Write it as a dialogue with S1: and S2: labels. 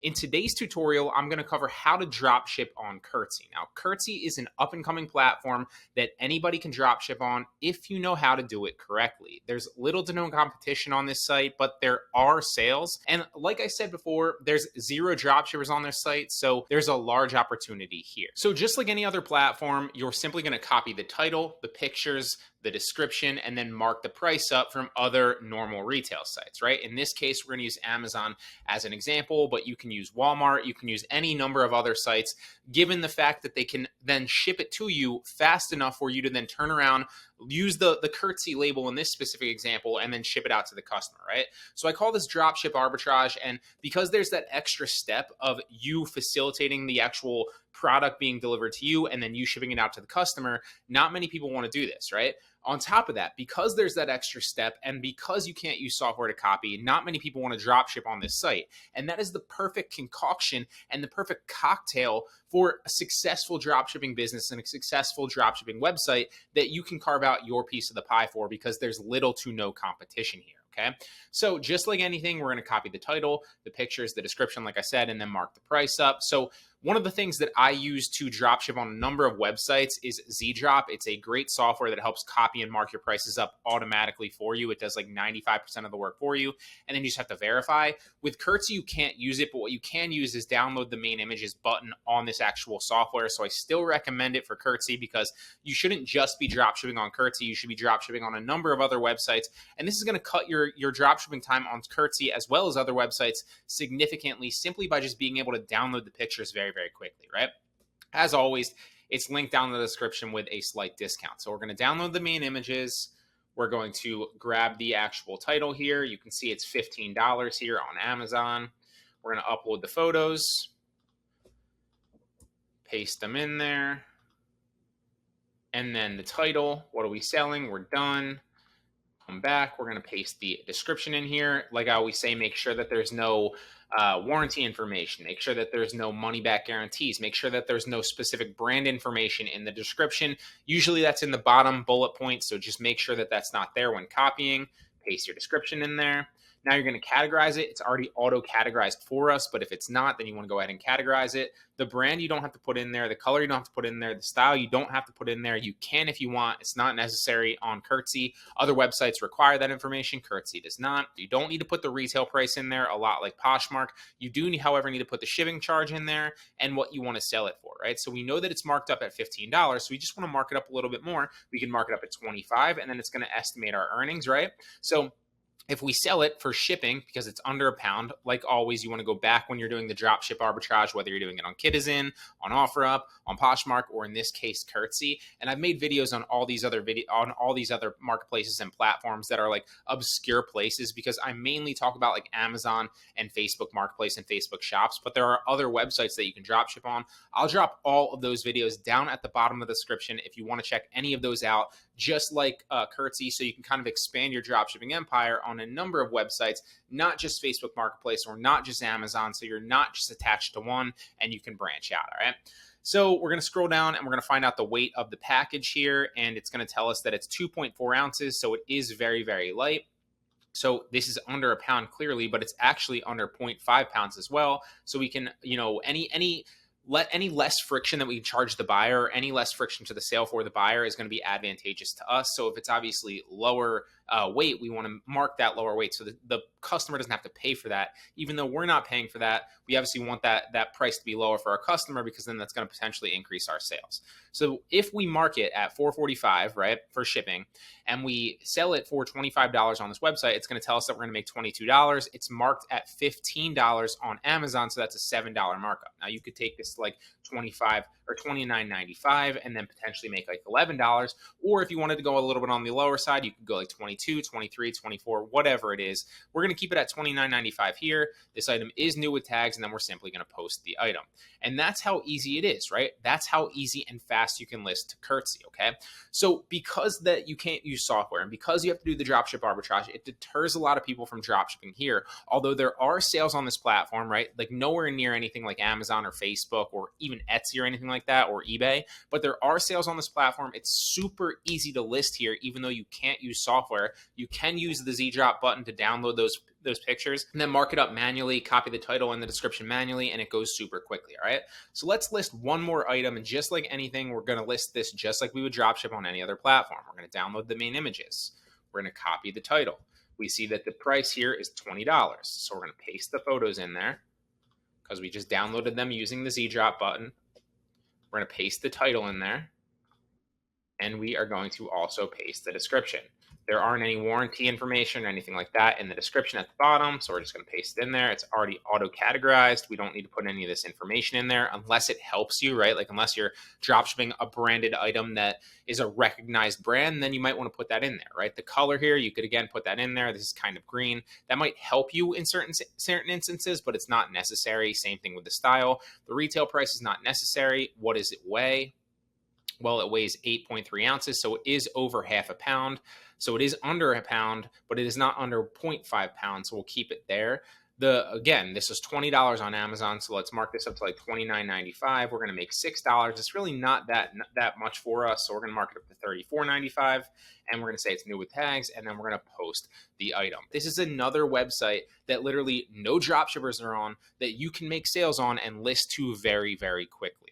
S1: In today's tutorial, I'm going to cover how to dropship on Curtsy. Now, Curtsy is an up and coming platform that anybody can dropship on if you know how to do it correctly. There's little to no competition on this site, but there are sales. And like I said before, there's zero dropshippers on this site, so there's a large opportunity here. So just like any other platform, you're simply going to copy the title, the pictures, the description, and then mark the price up from other normal retail sites, right? In this case, we're going to use Amazon as an example, but you can use Walmart, you can use any number of other sites, given the fact that they can then ship it to you fast enough for you to then turn around, use the Curtsy label in this specific example, and then ship it out to the customer, right? So I call this dropship arbitrage, and because there's that extra step of you facilitating the actual product being delivered to you and then you shipping it out to the customer, not many people want to do this, right? On top of that, because there's that extra step and because you can't use software to copy, not many people want to drop ship on this site. And that is the perfect concoction and the perfect cocktail for a successful dropshipping business and a successful dropshipping website that you can carve out your piece of the pie for, because there's little to no competition here. Okay, so just like anything, we're going to copy the title, the pictures, the description, like I said, and then mark the price up. So one of the things that I use to dropship on a number of websites is ZDrop. It's a great software that helps copy and mark your prices up automatically for you. It does like 95% of the work for you, and then you just have to verify. With Curtsy, you can't use it, but what you can use is download the main images button on this actual software. So I still recommend it for Curtsy, because you shouldn't just be dropshipping on Curtsy. You should be dropshipping on a number of other websites, and this is going to cut your dropshipping time on Curtsy as well as other websites significantly, simply by just being able to download the pictures very quickly, right? As always, it's linked down in the description with a slight discount. So we're going to download the main images. We're going to grab the actual title here. You can see it's $15 here on Amazon. We're going to upload the photos, paste them in there, and then the title. What are we selling? We're done. Come back. We're going to paste the description in here. Like I always say, make sure that there's no warranty information. Make sure that there's no money back guarantees. Make sure that there's no specific brand information in the description. Usually that's in the bottom bullet point, so just make sure that that's not there when copying. Paste your description in there. Now you're going to categorize it. It's already auto-categorized for us, but if it's not, then you want to go ahead and categorize it. The brand you don't have to put in there. The color you don't have to put in there. The style you don't have to put in there. You can if you want. It's not necessary on Curtsy. Other websites require that information. Curtsy does not. You don't need to put the retail price in there, a lot like Poshmark. You do, however, need to put the shipping charge in there and what you want to sell it for, right? So we know that it's marked up at $15, so we just want to mark it up a little bit more. We can mark it up at $25, and then it's going to estimate our earnings, right? So if we sell it for shipping, because it's under £1, like always, you want to go back when you're doing the dropship arbitrage, whether you're doing it on Kidizen, on OfferUp, on Poshmark, or in this case, Curtsy. And I've made videos on all these other marketplaces and platforms that are like obscure places, because I mainly talk about like Amazon and Facebook Marketplace and Facebook Shops, but there are other websites that you can dropship on. I'll drop all of those videos down at the bottom of the description if you want to check any of those out, just like Curtsy, so you can kind of expand your dropshipping empire on a number of websites, not just Facebook Marketplace or not just Amazon, so you're not just attached to one and you can branch out, all right? So we're going to scroll down and we're going to find out the weight of the package here, and it's going to tell us that it's 2.4 ounces, so it is very light. So this is under £1 clearly, but it's actually under 0.5 pounds as well. So we can, any less friction that we charge the buyer, any less friction to the sale for the buyer is going to be advantageous to us. So if it's obviously lower weight, we want to mark that lower weight so that the customer doesn't have to pay for that. Even though we're not paying for that, we obviously want that price to be lower for our customer, because then that's going to potentially increase our sales. So if we mark it at $4.45, right, for shipping, and we sell it for $25 on this website, it's going to tell us that we're going to make $22. It's marked at $15 on Amazon, so that's a $7 markup. Now you could take this like $25 or $29.95 and then potentially make like $11. Or if you wanted to go a little bit on the lower side, you could go like $22, $23, $24, whatever it is. We're going to keep it at $29.95 here. This item is new with tags, and then we're simply going to post the item. And that's how easy it is, right? That's how easy and fast you can list to Curtsy, okay? So because that you can't use software and because you have to do the dropship arbitrage, it deters a lot of people from dropshipping here. Although there are sales on this platform, right? Like nowhere near anything like Amazon or Facebook Facebook or even Etsy or anything like that, or eBay, but there are sales on this platform. It's super easy to list here, even though you can't use software. You can use the Z-Drop button to download those pictures and then mark it up manually, copy the title and the description manually, and it goes super quickly. All right. So let's list one more item. And just like anything, we're going to list this just like we would dropship on any other platform. We're going to download the main images. We're going to copy the title. We see that the price here is $20. So we're going to paste the photos in there because we just downloaded them using the Z-Drop button. We're going to paste the title in there. And we are going to also paste the description. There aren't any warranty information or anything like that in the description at the bottom, so we're just going to paste it in there. It's already auto-categorized. We don't need to put any of this information in there unless it helps you, right? Like unless you're dropshipping a branded item that is a recognized brand, then you might want to put that in there, right? The color here, you could again put that in there. This is kind of green. That might help you in certain instances, but it's not necessary. Same thing with the style. The retail price is not necessary. What does it weigh? Well, it weighs 8.3 ounces, so it is over half a pound. So it is under a pound, but it is not under 0.5 pounds, so we'll keep it there. Again, this is $20 on Amazon, so let's mark this up to like $29.95. We're going to make $6. It's really not that much for us, so we're going to mark it up to $34.95, and we're going to say it's new with tags, and then we're going to post the item. This is another website that literally no dropshippers are on that you can make sales on and list to very, very quickly.